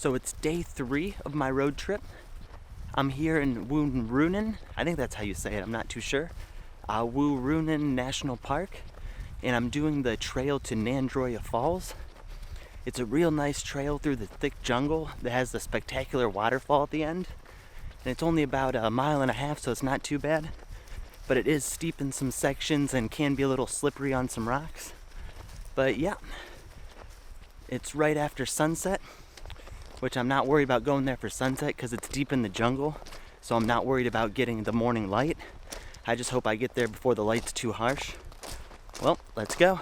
So it's day 3 of my road trip. I'm here in Woonrunen. I think that's how you say it, I'm not too sure. Woonrunen National Park. And I'm doing the trail to Nandroya Falls. It's a real nice trail through the thick jungle that has the spectacular waterfall at the end. And it's only about 1.5 miles, so it's not too bad. But it is steep in some sections and can be a little slippery on some rocks. But yeah, it's right after sunset, which I'm not worried about going there for sunset because it's deep in the jungle. So I'm not worried about getting the morning light. I just hope I get there before the light's too harsh. Well, let's go.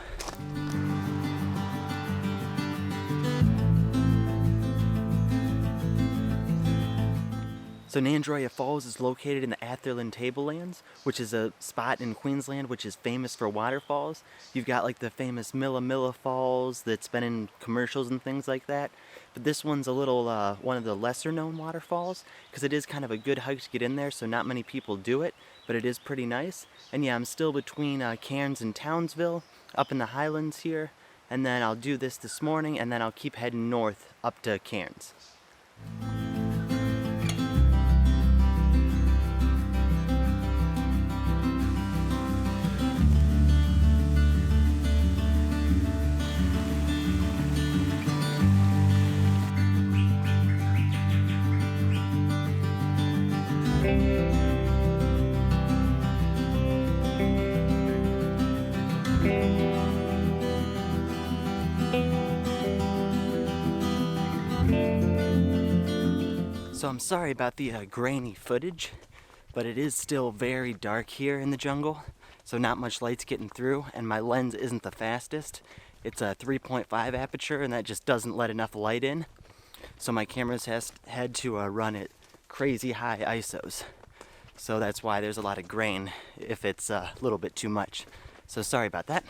So Nandroya Falls is located in the Atherton Tablelands, which is a spot in Queensland which is famous for waterfalls. You've got like the famous Milla Falls that's been in commercials and things like that. But this one's a little, one of the lesser known waterfalls, because it is kind of a good hike to get in there, so not many people do it, but it is pretty nice. And yeah, I'm still between Cairns and Townsville, up in the highlands here, and then I'll do this morning, and then I'll keep heading north up to Cairns. So I'm sorry about the grainy footage, but it is still very dark here in the jungle, so not much light's getting through, and my lens isn't the fastest. It's a 3.5 aperture, and that just doesn't let enough light in. So my camera's had to run at crazy high ISOs. So that's why there's a lot of grain if it's a little bit too much. So sorry about that.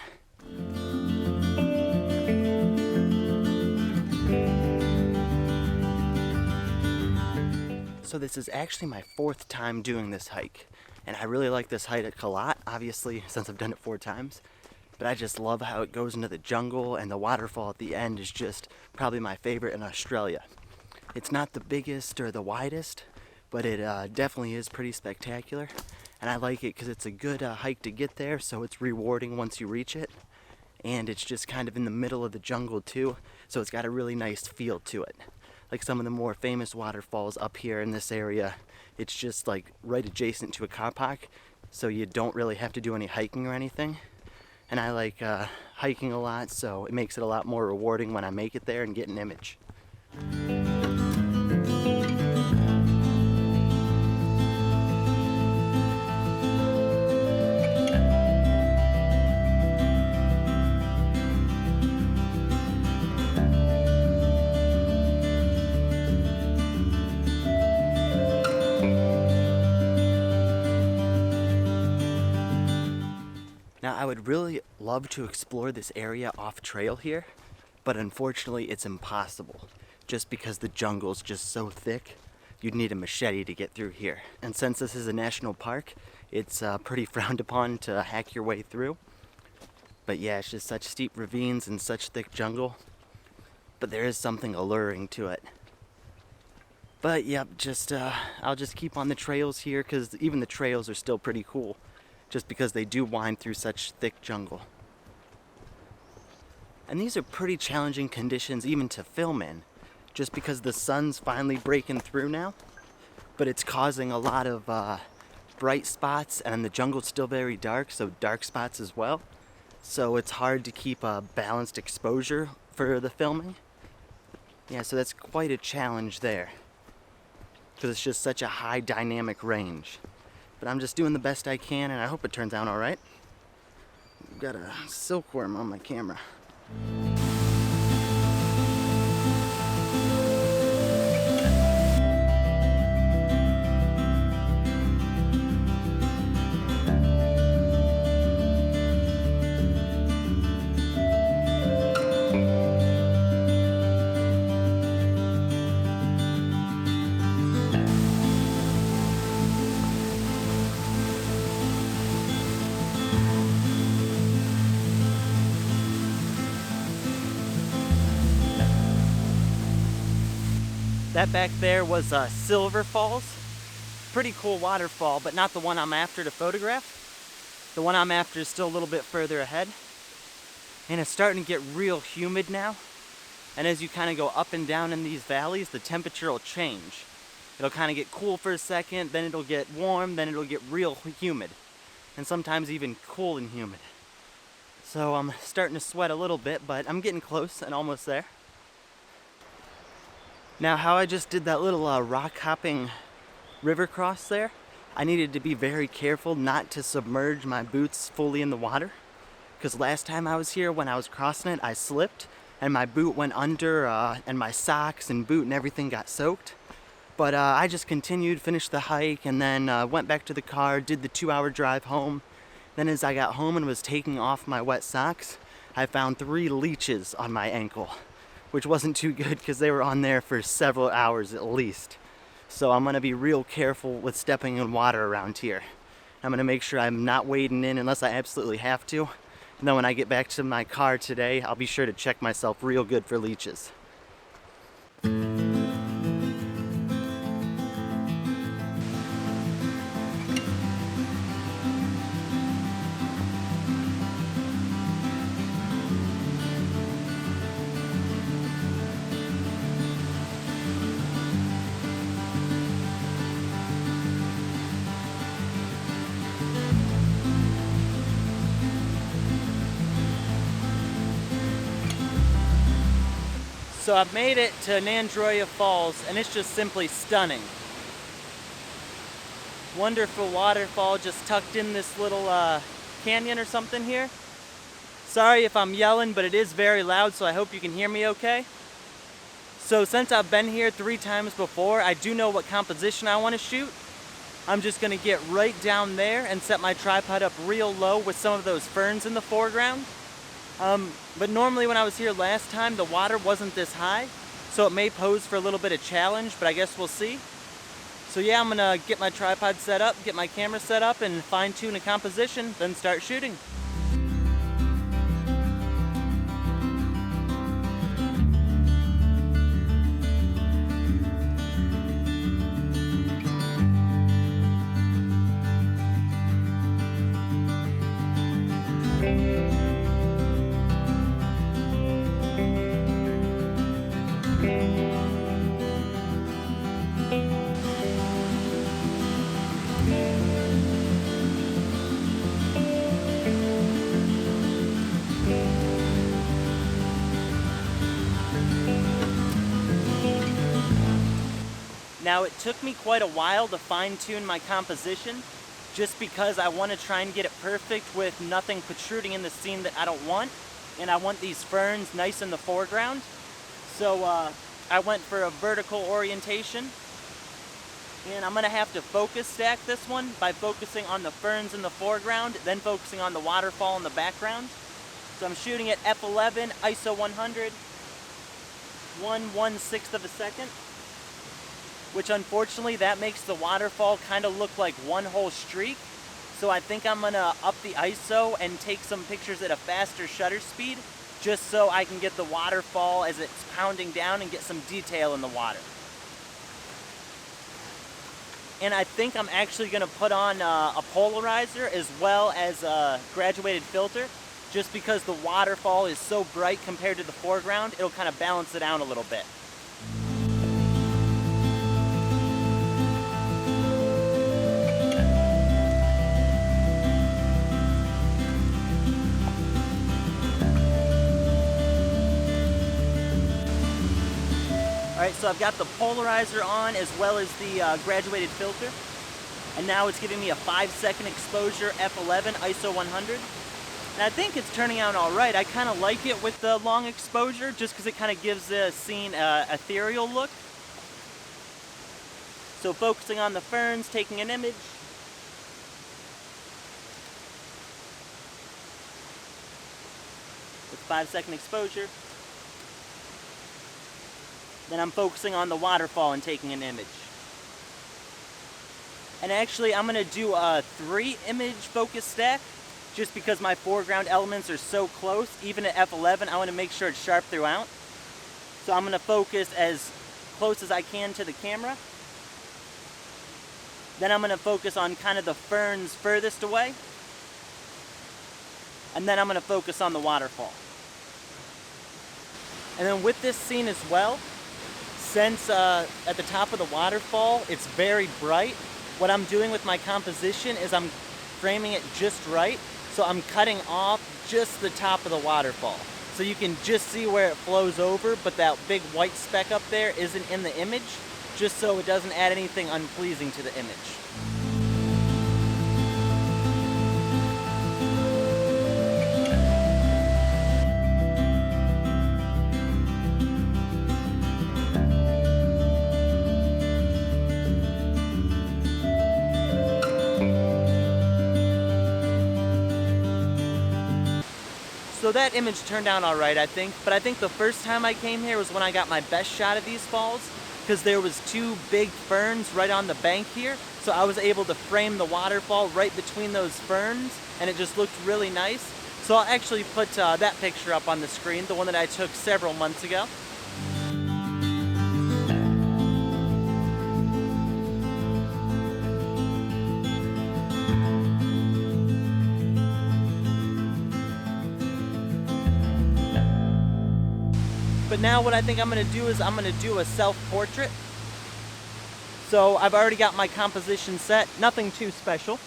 So this is actually my 4th time doing this hike, and I really like this hike a lot, obviously, since I've done it 4 times. But I just love how it goes into the jungle, and the waterfall at the end is just probably my favorite in Australia. It's not the biggest or the widest, but it definitely is pretty spectacular, and I like it because it's a good hike to get there, so it's rewarding once you reach it. And it's just kind of in the middle of the jungle too, so it's got a really nice feel to it. Like some of the more famous waterfalls up here in this area, it's just like right adjacent to a car park, so you don't really have to do any hiking or anything. And I like hiking a lot, so it makes it a lot more rewarding when I make it there and get an image. Now I would really love to explore this area off trail here, but unfortunately it's impossible, just because the jungle's just so thick. You'd need a machete to get through here. And since this is a national park, it's pretty frowned upon to hack your way through. But yeah, it's just such steep ravines and such thick jungle, but there is something alluring to it. But yep, I'll just keep on the trails here, because even the trails are still pretty cool, just because they do wind through such thick jungle. And these are pretty challenging conditions even to film in, just because the sun's finally breaking through now, but it's causing a lot of bright spots, and the jungle's still very dark, so dark spots as well. So it's hard to keep a balanced exposure for the filming. Yeah, so that's quite a challenge there, because it's just such a high dynamic range. But I'm just doing the best I can, and I hope it turns out all right. I've got a silkworm on my camera. That back there was Silver Falls. Pretty cool waterfall, but not the one I'm after to photograph. The one I'm after is still a little bit further ahead. And it's starting to get real humid now. And as you kind of go up and down in these valleys, the temperature will change. It'll kind of get cool for a second, then it'll get warm, then it'll get real humid. And sometimes even cool and humid. So I'm starting to sweat a little bit, but I'm getting close and almost there. Now, how I just did that little rock hopping river cross there, I needed to be very careful not to submerge my boots fully in the water. Because last time I was here, when I was crossing it, I slipped and my boot went under and my socks and boot and everything got soaked. But I just continued, finished the hike, and then went back to the car, did the 2-hour drive home. Then as I got home and was taking off my wet socks, I found 3 leeches on my ankle, which wasn't too good because they were on there for several hours at least. So I'm gonna be real careful with stepping in water around here. I'm gonna make sure I'm not wading in unless I absolutely have to. And then when I get back to my car today, I'll be sure to check myself real good for leeches. So I've made it to Nandroya Falls, and it's just simply stunning. Wonderful waterfall just tucked in this little canyon or something here. Sorry if I'm yelling, but it is very loud, so I hope you can hear me okay. So since I've been here 3 times before, I do know what composition I want to shoot. I'm just going to get right down there and set my tripod up real low with some of those ferns in the foreground. But normally when I was here last time, the water wasn't this high, so it may pose for a little bit of challenge, but I guess we'll see. So yeah, I'm gonna get my tripod set up, get my camera set up, and fine-tune a composition, then start shooting. Now, it took me quite a while to fine-tune my composition, just because I want to try and get it perfect with nothing protruding in the scene that I don't want, and I want these ferns nice in the foreground. So I went for a vertical orientation, and I'm going to have to focus stack this one by focusing on the ferns in the foreground, then focusing on the waterfall in the background. So I'm shooting at f11, ISO 100, 1/1/6 of a second. Which unfortunately that makes the waterfall kind of look like one whole streak. So I think I'm gonna up the ISO and take some pictures at a faster shutter speed, just so I can get the waterfall as it's pounding down and get some detail in the water. And I think I'm actually gonna put on a polarizer as well as a graduated filter, just because the waterfall is so bright compared to the foreground, it'll kind of balance it out a little bit. Alright, so I've got the polarizer on as well as the graduated filter. And now it's giving me a 5-second exposure, f11, ISO 100. And I think it's turning out alright. I kind of like it with the long exposure just because it kind of gives the scene an ethereal look. So focusing on the ferns, taking an image. With 5-second exposure. Then I'm focusing on the waterfall and taking an image. And actually I'm going to do a 3-image focus stack just because my foreground elements are so close. Even at f11 I want to make sure it's sharp throughout. So I'm going to focus as close as I can to the camera. Then I'm going to focus on kind of the ferns furthest away. And then I'm going to focus on the waterfall. And then with this scene as well, since at the top of the waterfall it's very bright, what I'm doing with my composition is I'm framing it just right. So I'm cutting off just the top of the waterfall. So you can just see where it flows over, but that big white speck up there isn't in the image, just so it doesn't add anything unpleasing to the image. So that image turned out all right, I think, but I think the first time I came here was when I got my best shot of these falls, because there was two big ferns right on the bank here, so I was able to frame the waterfall right between those ferns, and it just looked really nice. So I'll actually put that picture up on the screen, the one that I took several months ago. But now what I think I'm going to do is I'm going to do a self-portrait. So I've already got my composition set, nothing too special.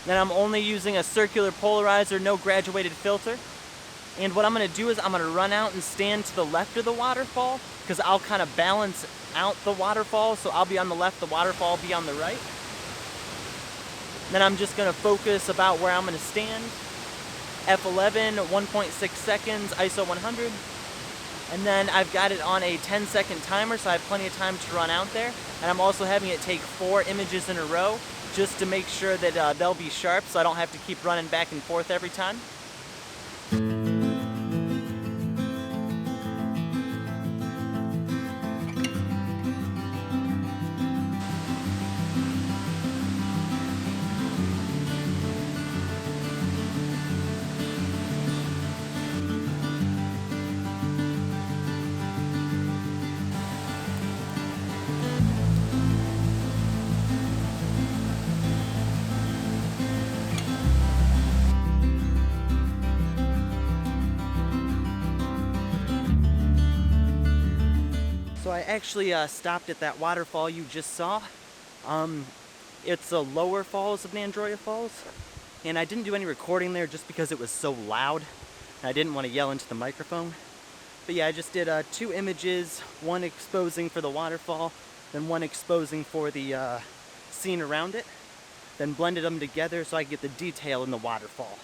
Then I'm only using a circular polarizer, no graduated filter. And what I'm going to do is I'm going to run out and stand to the left of the waterfall, because I'll kind of balance out the waterfall. So I'll be on the left, the waterfall will be on the right. Then I'm just going to focus about where I'm going to stand. F11, 1.6 seconds, ISO 100. And then I've got it on a 10-second timer, so I have plenty of time to run out there. And I'm also having it take 4 images in a row, just to make sure that they'll be sharp, so I don't have to keep running back and forth every time. So I actually stopped at that waterfall you just saw. It's the lower falls of Nandroya Falls. And I didn't do any recording there just because it was so loud. And I didn't want to yell into the microphone. But yeah, I just did 2 images, one exposing for the waterfall, then one exposing for the scene around it. Then blended them together so I could get the detail in the waterfall.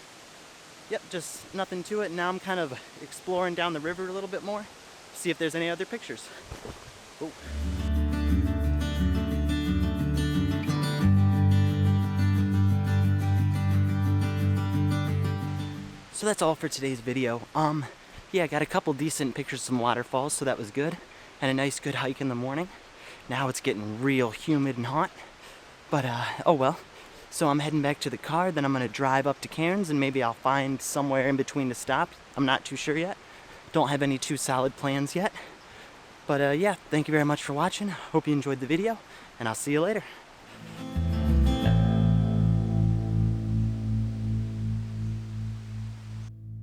Yep, just nothing to it. Now I'm kind of exploring down the river a little bit more. See if there's any other pictures. Ooh. So that's all for today's video. Yeah, I got a couple decent pictures of some waterfalls, so that was good. And a nice good hike in the morning. Now it's getting real humid and hot. But oh well. So I'm heading back to the car, then I'm gonna drive up to Cairns and maybe I'll find somewhere in between to stop. I'm not too sure yet. Don't have any too solid plans yet. But yeah, thank you very much for watching. Hope you enjoyed the video, and I'll see you later.